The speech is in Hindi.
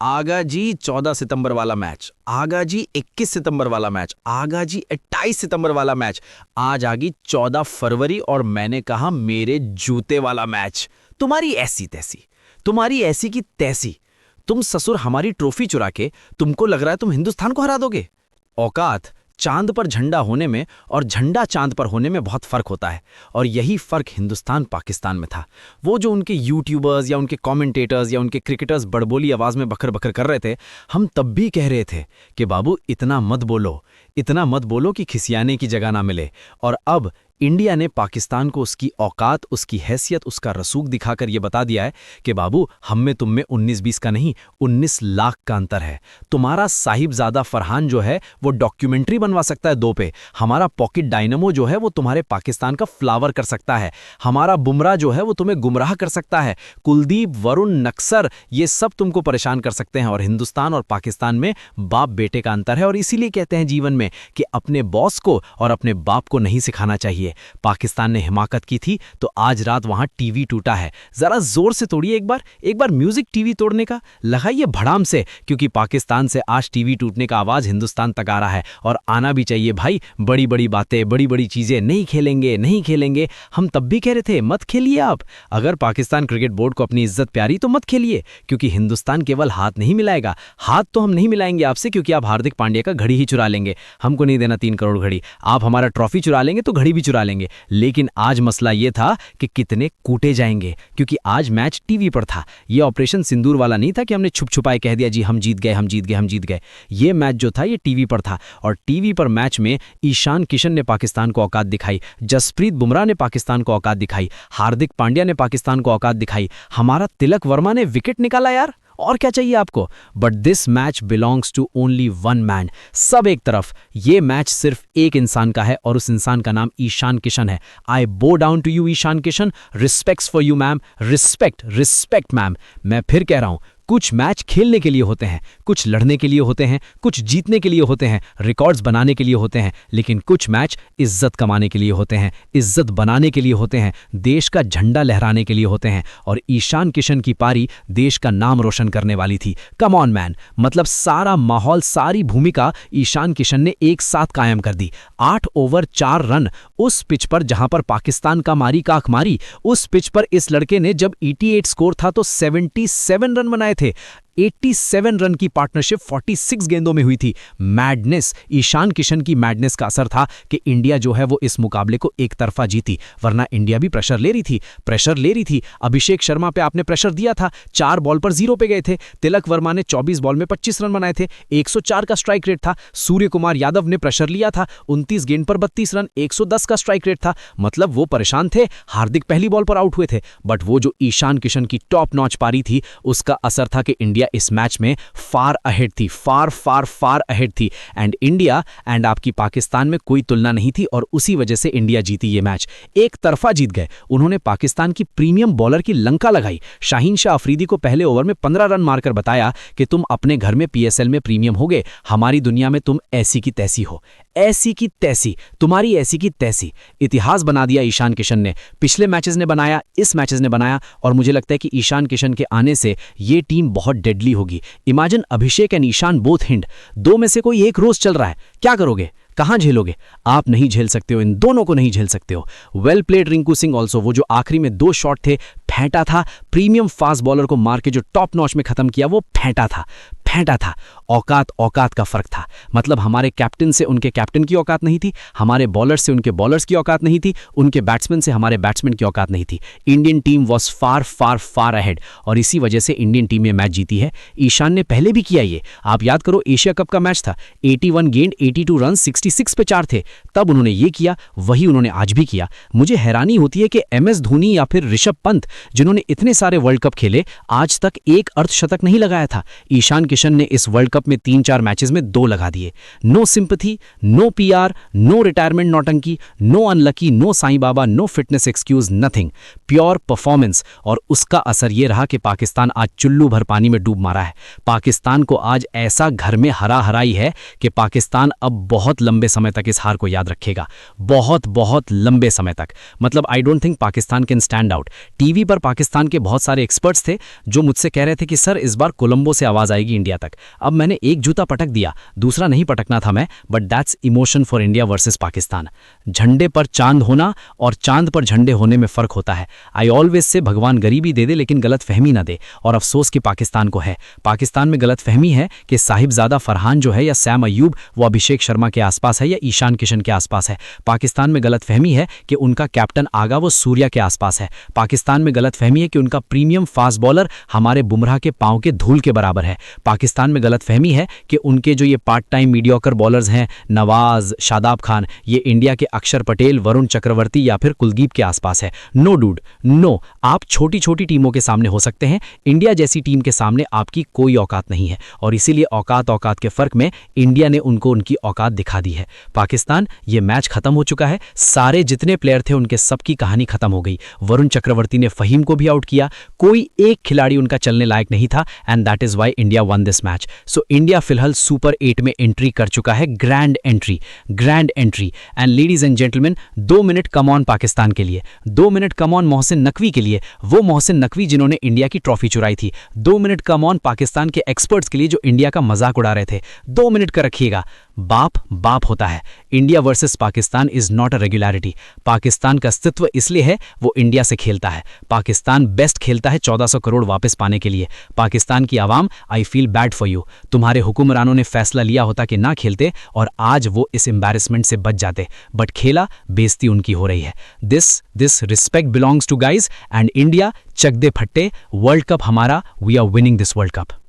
आगा जी 14 सितंबर वाला मैच, आगा जी 21 सितंबर वाला मैच, आगा जी 28 सितंबर वाला मैच, आज आ गई 14 फरवरी और मैंने कहा मेरे जूते वाला मैच। तुम्हारी ऐसी तैसी, तुम्हारी ऐसी की तैसी। तुम ससुर हमारी ट्रॉफी चुरा के तुमको लग रहा है तुम हिंदुस्तान को हरा दोगे। औकात चांद पर झंडा होने में और झंडा चांद पर होने में बहुत फर्क होता है, और यही फर्क हिंदुस्तान पाकिस्तान में था। वो जो उनके यूट्यूबर्स या उनके कमेंटेटर्स या उनके क्रिकेटर्स बड़बोली आवाज में बकर बकर कर रहे थे, हम तब भी कह रहे थे कि बाबू इतना मत बोलो, इतना मत बोलो कि खिसियाने की जगह ना मिले। और अब इंडिया ने पाकिस्तान को उसकी औकात, उसकी हैसियत, उसका रसूख दिखाकर यह बता दिया है कि बाबू हम में तुम में 19-20 का नहीं 19 लाख का अंतर है। तुम्हारा साहिबजादा फरहान जो है वो डॉक्यूमेंट्री बनवा सकता है 2 पे, हमारा पॉकेट डायनमो जो है वो तुम्हारे पाकिस्तान का फ्लावर कर सकता है, हमारा बुमराह जो है वो तुम्हें गुमराह कर सकता है, कुलदीप, वरुण, नक्सर, ये सब तुमको परेशान कर सकते हैं। और हिंदुस्तान और पाकिस्तान में बाप बेटे का अंतर है, और इसीलिए कहते हैं जीवन में कि अपने बॉस को और अपने बाप को नहीं सिखाना चाहिए। पाकिस्तान ने हिमाकत की थी तो आज रात वहां टीवी टूटा है। जरा जोर से तोड़िए एक बार म्यूजिक टीवी तोड़ने का लगाइए भड़ाम से, क्योंकि पाकिस्तान से आज टीवी टूटने का आवाज हिंदुस्तान तक आ रहा है। और आना भी चाहिए भाई, बड़ी बड़ी बातें, बड़ी बड़ी चीजें, नहीं खेलेंगे नहीं खेलेंगे। हम तब भी कह रहे थे मत खेलिए आप, अगर पाकिस्तान क्रिकेट बोर्ड को अपनी इज्जत प्यारी तो मत खेलिए, क्योंकि हिंदुस्तान केवल हाथ नहीं मिलाएगा। हाथ तो हम नहीं मिलाएंगे आपसे, क्योंकि आप हार्दिक पांड्या का घड़ी ही चुरा लेंगे, हमको नहीं देना 3 करोड़ घड़ी। आप हमारा ट्रॉफी चुरा लेंगे तो घड़ी भी चुरा लेंगे। लेकिन आज मसला यह था कि कितने कूटे जाएंगे, क्योंकि आज मैच टीवी पर था। यह ऑपरेशन सिंदूर वाला नहीं था कि हमने छुप छुपाए कह दिया जी हम जीत गए हम जीत गए हम जीत गए। यह मैच जो था ये टीवी पर था, और टीवी पर मैच में ईशान किशन ने पाकिस्तान को औकात दिखाई, जसप्रीत बुमराह ने पाकिस्तान को औकात दिखाई, हार्दिक पांड्या ने पाकिस्तान को औकात दिखाई, हमारा तिलक वर्मा ने विकेट निकाला यार, और क्या चाहिए आपको। But this match belongs to only one man. सब एक तरफ, ये मैच सिर्फ एक इंसान का है, और उस इंसान का नाम ईशान किशन है। I bow down to you Ishan Kishan, respects for you ma'am, respect respect ma'am. मैं फिर कह रहा हूं, कुछ मैच खेलने के लिए होते हैं, कुछ लड़ने के लिए होते हैं, कुछ जीतने के लिए होते हैं, रिकॉर्ड्स बनाने के लिए होते हैं, लेकिन कुछ मैच इज्जत कमाने के लिए होते हैं, इज्जत बनाने के लिए होते हैं, देश का झंडा लहराने के लिए होते हैं। और ईशान किशन की पारी देश का नाम रोशन करने वाली थी। कम ऑन मैन, मतलब सारा माहौल, सारी भूमिका ईशान किशन ने एक साथ कायम कर दी। 8 ओवर 4 रन उस पिच पर जहां पर पाकिस्तान का मारी का आंख मारी, उस पिच पर इस लड़के ने जब 88 स्कोर था तो 77 रन बनाए थे। 87 रन की पार्टनरशिप 46 गेंदों में हुई थी। मैडनेस, ईशान किशन की मैडनेस का असर था कि इंडिया जो है वो इस मुकाबले को एक तरफा जीती, वरना इंडिया भी प्रेशर ले रही थी। अभिषेक शर्मा पे आपने प्रेशर दिया था, 4 बॉल पर 0 पे गए थे। तिलक वर्मा ने 24 बॉल में 25 रन बनाए थे, 104 का स्ट्राइक रेट था। सूर्य कुमार यादव ने प्रेशर लिया था, 29 गेंद पर 32 रन, 110 का स्ट्राइक रेट था। मतलब वो परेशान थे। हार्दिक पहली बॉल पर आउट हुए थे, बट वो जो ईशान किशन की टॉप नॉच पारी थी, उसका असर था कि इंडिया इस मैच में फार अहेड थी, फार अहेड थी। एंड इंडिया एंड आपकी पाकिस्तान में कोई तुलना नहीं थी, और उसी वजह से इंडिया जीती ये मैच। एक तरफा जीत गए। उन्होंने पाकिस्तान की प्रीमियम बॉलर की लंका लगाई। शाहीन शाह अफरीदी को पहले ओवर में 15 रन मारकर बताया कि तुम अपने घर में पीएसएल में प्रीमियम हो गए, हमारी दुनिया में तुम ऐसी की तैसी हो, ऐसी की तैसी, तुम्हारी ऐसी की तैसी। इतिहास बना दिया ईशान किशन ने। पिछले मैचेस ने बनाया, इस मैचेस ने बनाया, और मुझे लगता है कि ईशान किशन के आने से ये टीम बहुत डेडली होगी। Imagine Abhishek and Ishan both हिंड, 2 में से कोई एक रोज चल रहा है, क्या करोगे, कहां झेलोगे। आप नहीं झेल सकते हो, इन दोनों को नहीं झेल सकते हो। Well played Rinku Singh also, वो जो आखिरी में 2 शॉट थे, फेंटा था। प्रीमियम फास्ट बॉलर को मार के जो टॉप नॉच में खत्म किया, वो फेंटा था। औकात का फर्क था। मतलब हमारे कैप्टन से उनके कैप्टन की औकात नहीं थी, हमारे बॉलर्स से उनके बॉलर्स की औकात नहीं थी, उनके बैट्समैन से हमारे बैट्समैन की औकात नहीं थी। Indian team was far ahead, और इसी वजह से इंडियन टीम ये मैच जीती है। ईशान ने पहले भी किया ये, आप याद करो, एशिया कप का मैच था, 81 गेंद 82 रन 66 पे 4 थे, तब उन्होंने ये किया, वही उन्होंने आज भी किया। मुझे हैरानी होती है कि MS धोनी या फिर ऋषभ पंत, जिन्होंने इतने सारे वर्ल्ड कप खेले, आज तक एक अर्धशतक नहीं लगाया था। ईशान किशन ने इस वर्ल्ड कप कप में 3-4 मैचेस में 2 लगा दिए। No sympathy, no PR, no retirement नौटंकी, no unlucky, no Sai Baba, no fitness excuse, nothing, pure performance. और उसका असर ये रहा कि पाकिस्तान आज चुल्लू भर पानी में डूब मारा है। पाकिस्तान को आज ऐसा घर में हरा हराई है कि पाकिस्तान अब बहुत लंबे समय तक इस हार को याद रखेगा, बहुत बहुत लंबे समय तक। मतलब I don't think Pakistan can stand out. TV पर पाकिस्तान के बहुत सारे एक्सपर्ट्स थे जो मुझसे कह रहे थे कि सर इस बार कोलंबो से आवाज आएगी इंडिया तक। अब मैंने एक जूता पटक दिया, दूसरा नहीं पटकना था मैं, but that's emotion for India versus Pakistan. झंडे पर चांद होना और चांद पर झंडे होने में फर्क होता है। आई ऑलवेज से भगवान गरीबी दे दे लेकिन गलत फहमी ना दे, और अफसोस कि पाकिस्तान को है। पाकिस्तान में गलत फहमी है कि साहिबजादा फरहान जो है या सैम अयूब वो अभिषेक शर्मा के आसपास है या ईशान किशन के आसपास है। पाकिस्तान में गलत फहमी है कि उनका कैप्टन आगा वो सूर्या के आसपास है। पाकिस्तान में गलत फहमी है कि उनका प्रीमियम फास्ट बॉलर हमारे बुमराह के पांव के धूल के बराबर है। पाकिस्तान में गलत फहमी है कि उनके जो ये पार्ट टाइम मीडियोकर बॉलर्स हैं नवाज, शादाब खान, ये इंडिया के अक्षर पटेल, वरुण चक्रवर्ती या फिर कुलदीप के आसपास है। No dude, no. आप छोटी छोटी टीमों के सामने हो सकते हैं, इंडिया जैसी टीम के सामने आपकी कोई औकात नहीं है, और इसीलिए औकात के फर्क में इंडिया ने उनको उनकी औकात दिखा दी है। पाकिस्तान, ये मैच खत्म हो चुका है। सारे जितने प्लेयर थे उनके सबकी कहानी खत्म हो गई। वरुण चक्रवर्ती ने फहीम को भी आउट किया, कोई एक खिलाड़ी उनका चलने लायक नहीं था, and that is why India one this match. So India फिलहाल सुपर 8 में एंट्री कर चुका है, grand entry. And ladies and gentleman, 2 minute come on Pakistan के लिए, 2 minute come on Mohsin Naqvi के लिए, वो मोहसिन नकवी जिन्होंने इंडिया की ट्रॉफी चुराई थी। 2 मिनट कम ऑन पाकिस्तान के एक्सपर्ट्स के लिए जो इंडिया का मजाक उड़ा रहे थे। 2 मिनट का रखिएगा। बाप होता है। India versus Pakistan is not a regularity. Pakistan का अस्तित्व इसलिए है वो इंडिया से खेलता है। पाकिस्तान बेस्ट खेलता है 1400 करोड़ वापस पाने के लिए। पाकिस्तान की आवाम, I feel bad for you. तुम्हारे हुक्मरानों ने फैसला लिया होता कि ना खेलते और आज वो इस एम्बैरेसमेंट से बच जाते, बट खेला, बेइज्जती उनकी हो रही है। This respect belongs to guys and India, चक दे फट्टे, वर्ल्ड कप हमारा, we are winning this world cup.